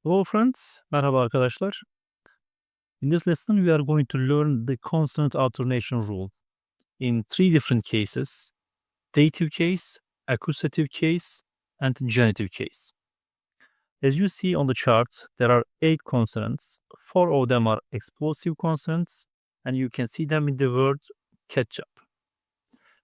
Hello friends, merhaba arkadaşlar. In this lesson we are going to learn the consonant alternation rule in three different cases: dative case, accusative case, and genitive case. As you see on the chart, there are 8 consonants. 4 of them are explosive consonants, and you can see them in the word ketchup.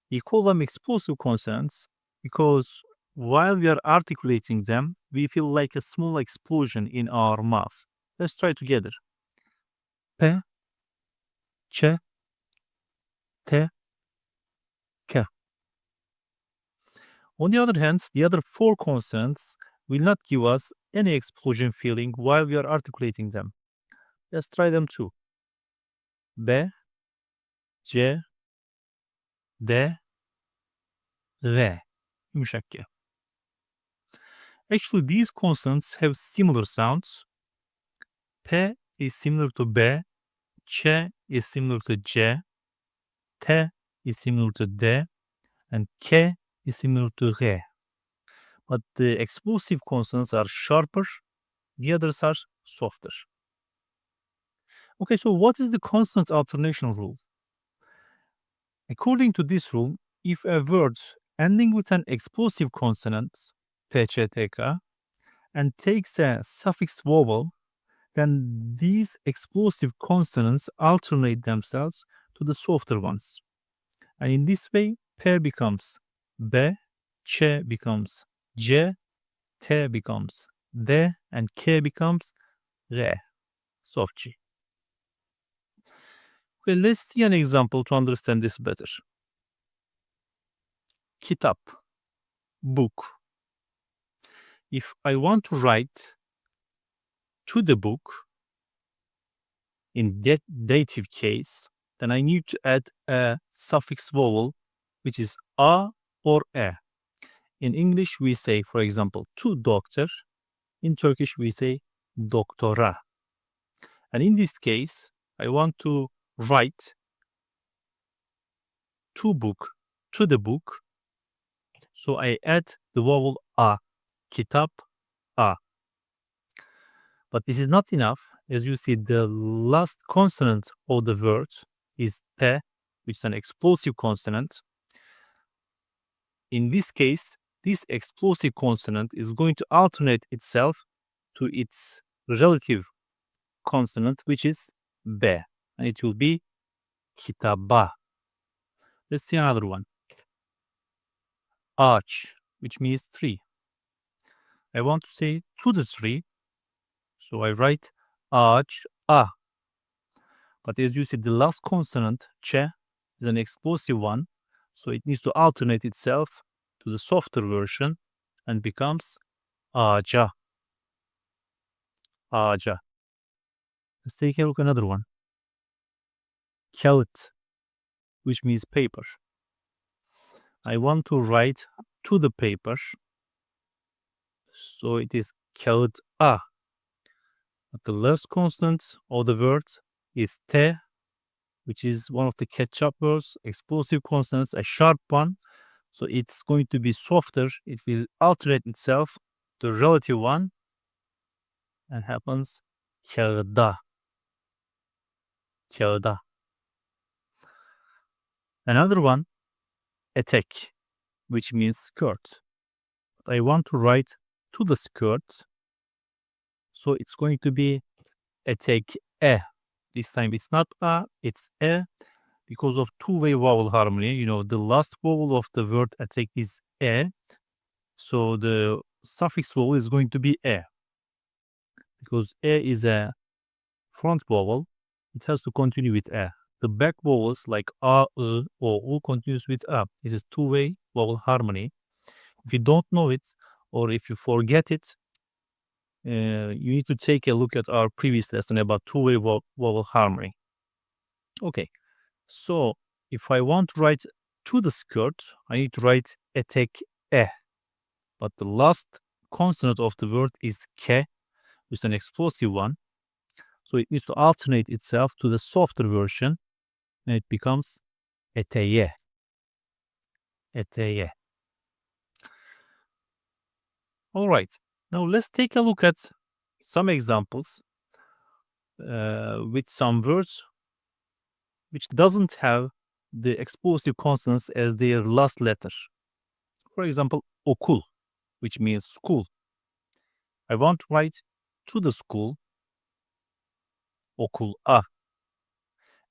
We call them explosive consonants because while we are articulating them, we feel like a small explosion in our mouth. Let's try together. P, Ç, T, K. On the other hand, the other 4 consonants will not give us any explosion feeling while we are articulating them. Let's try them too. B, C, D, R. Yumuşak G. Actually, these consonants have similar sounds. P is similar to B, Ç is similar to C, T is similar to D, and K is similar to R. But the explosive consonants are sharper, the others are softer. Okay, so what is the consonant alternation rule? According to this rule, if a word ending with an explosive consonant, P, Ç, T, K, and takes a suffix vowel, then these explosive consonants alternate themselves to the softer ones. And in this way, P becomes B, Ç becomes C, T becomes D, and K becomes R, soft G. Okay, let's see an example to understand this better. Kitap, book. If I want to write to the book in dative case, then I need to add a suffix vowel, which is a or e. In English, we say, for example, to doctor. In Turkish, we say doktora. And in this case, I want to write to the book. So I add the vowel a, kitap, a. But this is not enough. As you see, the last consonant of the word is P, which is an explosive consonant. In this case, this explosive consonant is going to alternate itself to its relative consonant, which is B, and it will be kitaba. Let's see another one. Ağaç, which means tree. I want to say to the tree, so I write ağaç, a. But as you see, the last consonant, ç, is an explosive one, so it needs to alternate itself to the softer version and becomes ağaca. Ağaca. Let's take a look at another one. Kağıt, which means paper. I want to write to the paper, so it is kağıt a. But the last consonant of the word is T, which is one of the ketchup words, explosive consonants, a sharp one. So it's going to be softer. It will alternate itself to the relative one and happens kağıda. Kağıda. Another one, etek, which means skirt. But I want to write to the skirt. So it's going to be etek e. This time it's not a, it's e. Because of two-way vowel harmony, you know, the last vowel of the word etek is e. So the suffix vowel is going to be e. Because e is a front vowel, it has to continue with e. The back vowels like a, o, all continues with a. This is two-way vowel harmony. If you don't know it, or if you forget it, you need to take a look at our previous lesson about two-way vowel harmony. Okay, so if I want to write to the skirt, I need to write etek e. But the last consonant of the word is ke, which is an explosive one. So it needs to alternate itself to the softer version, and it becomes eteye. Eteye. All right, now let's take a look at some examples with some words which doesn't have the explosive consonants as their last letter. For example, okul, which means school. I want to write to the school, okul a.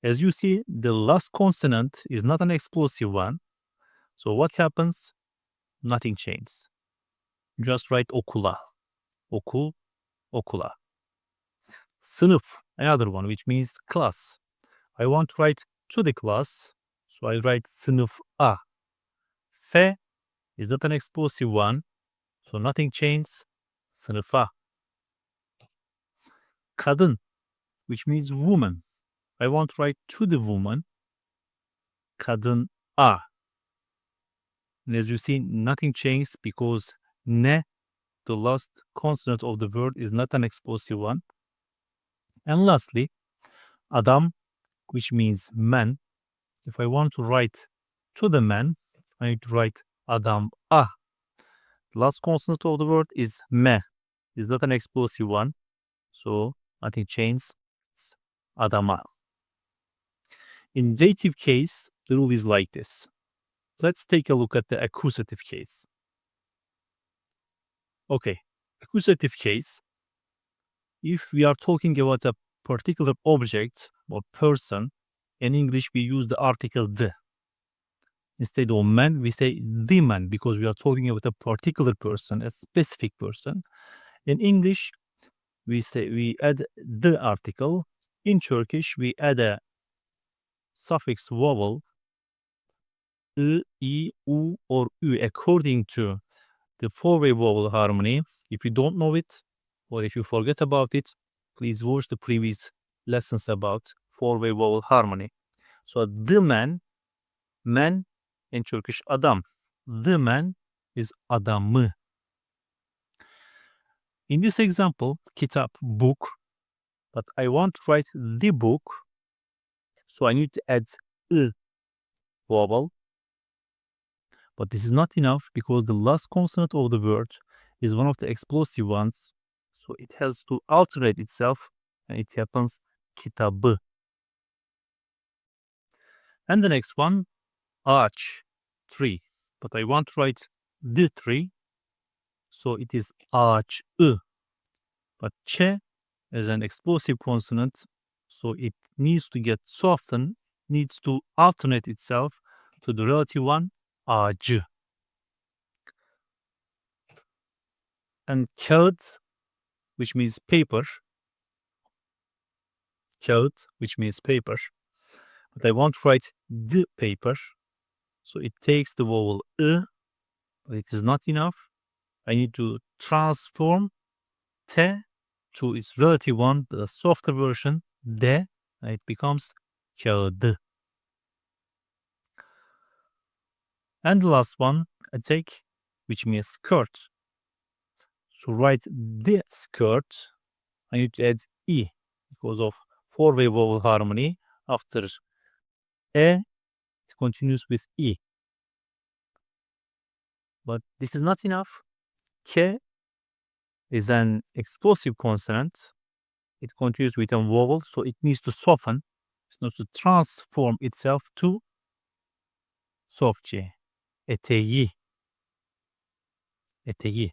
As you see, the last consonant is not an explosive one. So what happens? Nothing changes. Just write okula, okul, okula. Sınıf, another one, which means class. I want to write to the class, so I write sınıf a. F is not an explosive one, so nothing changes. Sınıf a. Kadın, which means woman. I want to write to the woman, kadın a. And as you see, nothing changes because ne, the last consonant of the word, is not an explosive one. And lastly, adam, which means man. If I want to write to the man, I need to write adam a. The last consonant of the word is me. It's not an explosive one, so nothing changes. It's adama. In dative case, the rule is like this. Let's take a look at the accusative case. Okay, accusative case. If we are talking about a particular object or person, in English we use the article the. Instead of man, we say the man because we are talking about a particular person, a specific person. In English, we add the article. In Turkish, we add a suffix vowel, I, U, or Ü, according to the four-way vowel harmony. If you don't know it, or if you forget about it, please watch the previous lessons about four-way vowel harmony. So the man in Turkish adam. The man is adamı. In this example, kitap, book, but I want to write the book, so I need to add I vowel. But this is not enough because the last consonant of the word is one of the explosive ones, so it has to alternate itself, and it happens kitabı. And the next one, ağaç, tree. But I want to write the tree, so it is ağaçı. But ç is an explosive consonant, so it needs to get softened, needs to alternate itself to the relative one, ağacı. And kağıt, which means paper. Kağıt, which means paper. But I want to write the paper, so it takes the vowel I, but it is not enough. I need to transform te to its relative one, the softer version, de, and it becomes kağıdı. And the last one, etek, which means skirt. To write the skirt, I need to add I because of four-way vowel harmony. After e, it continues with I. But this is not enough. K is an explosive consonant. It continues with a vowel, so it needs to soften. It needs to transform itself to softçe. Eteği. Eteği.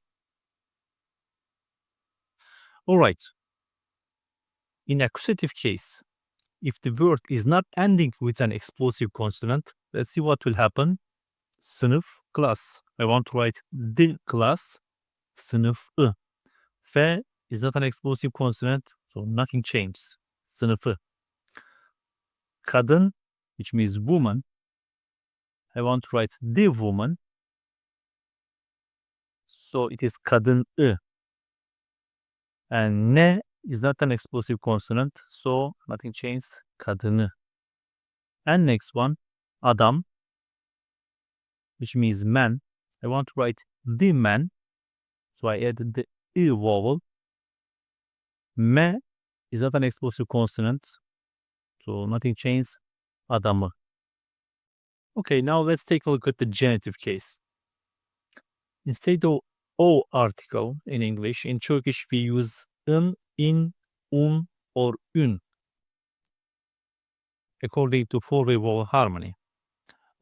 Alright. In accusative case, if the word is not ending with an explosive consonant, let's see what will happen. Sınıf, class. I want to write the class. Sınıfı. F is not an explosive consonant, so nothing changes. Sınıfı. Kadın, which means woman. I want to write the woman. So it is kadını. And ne is not an explosive consonant, so nothing changes. Kadını. And next one, adam, which means man. I want to write the man, so I added the I vowel. Me is not an explosive consonant, so nothing changes. Adamı. Okay, now let's take a look at the genitive case. Instead of o article in English, in Turkish we use in, un, or ün. According to four-way vowel harmony.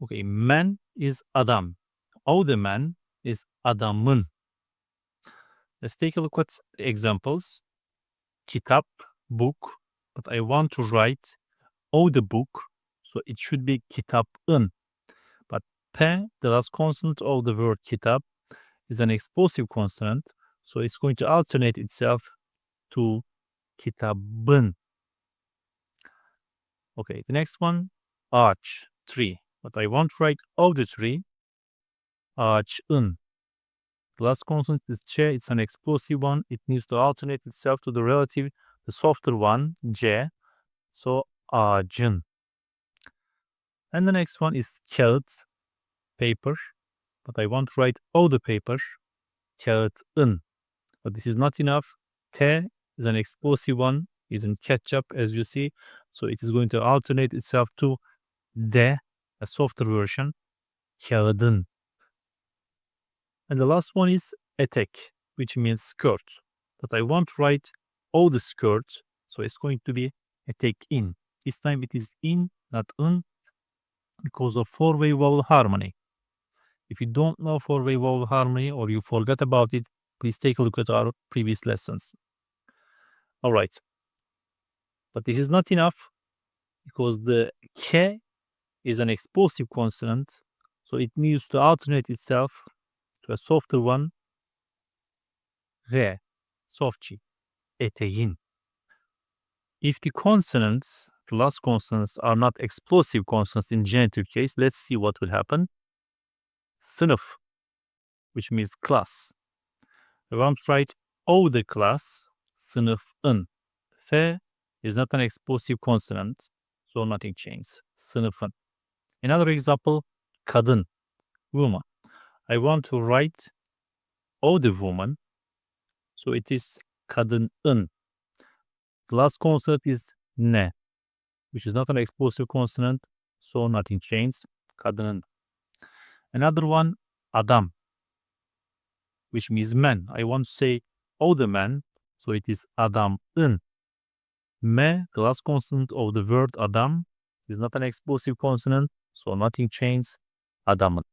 Okay, man is adam. O the man is adamın. Let's take a look at the examples. Kitap, book, but I want to write o the book, so it should be kitapın. But p, the last consonant of the word kitap, is an explosive consonant, so it's going to alternate itself to kitabın. Okay, the next one, ağaç, tree. But I want to write of the tree, ağaçın. The last consonant is ç, it's an explosive one. It needs to alternate itself to the relative, the softer one, c. So ağacın. And the next one is kağıt, paper. But I want to write o the paper, kağıtın. But this is not enough. T is an explosive one, is in ketchup as you see. So it is going to alternate itself to D, a softer version, kağıdın. And the last one is etek, which means skirt. But I want to write o the skirt, so it's going to be etekin. This time it is in, not un, because of four-way vowel harmony. If you don't know four-way vowel harmony or you forgot about it, please take a look at our previous lessons. All right. But this is not enough because the k is an explosive consonant, so it needs to alternate itself to a softer one, re, softçi, eteğin. If the consonants, the last consonants, are not explosive consonants in genitive case, let's see what will happen. Sınıf, which means class. I want to write o the class, sınıfın. F is not an explosive consonant, so nothing changes. Sınıfın. Another example, kadın, woman. I want to write o the woman, so it is kadının. The last consonant is ne, which is not an explosive consonant, so nothing changes. Kadının. Another one, adam, which means man. I want to say o the man, so it is adamın. Me, the last consonant of the word adam, is not an explosive consonant, so nothing changes. Adamın.